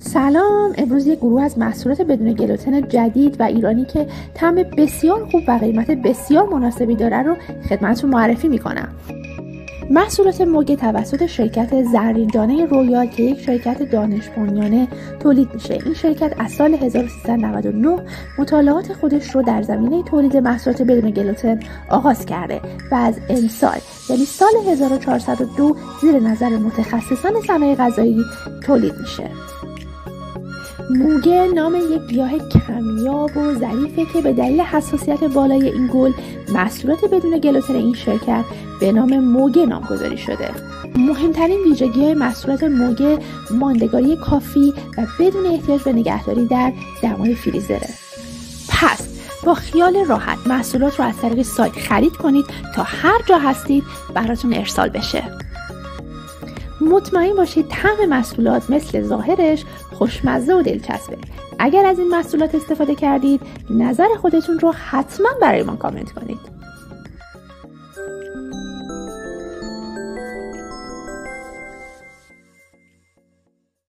سلام، امروز یک گروه از محصولات بدون گلوتن جدید و ایرانی که طعم بسیار خوب و قیمت بسیار مناسبی داره رو خدمتتون معرفی میکنم. محصولات موگه توسط شرکت زرین‌دانه رویال که یک شرکت دانش بنیانه تولید میشه. این شرکت از سال 1399 مطالعات خودش رو در زمینه تولید محصولات بدون گلوتن آغاز کرده و از امسال یعنی سال 1402 زیر نظر متخصصان صنایع غذایی تولید میشه. موگه نام یک گیاه کمیاب و ظریفه که به دلیل حساسیت بالای این گل محصولات بدون گلوتن این شرکت به نام موگه نامگذاری شده. مهمترین ویژگی‌های محصولات موگه ماندگاری کافی و بدون احتیاج به نگهداری در دمای فریزره. پس با خیال راحت محصولات رو از طریق سایت خرید کنید تا هر جا هستید براتون ارسال بشه. مطمئن باشید طعم محصولات مثل ظاهرش خوشمزه و دلچسبه. اگر از این محصولات استفاده کردید نظر خودتون رو حتما برای ما کامنت کنید.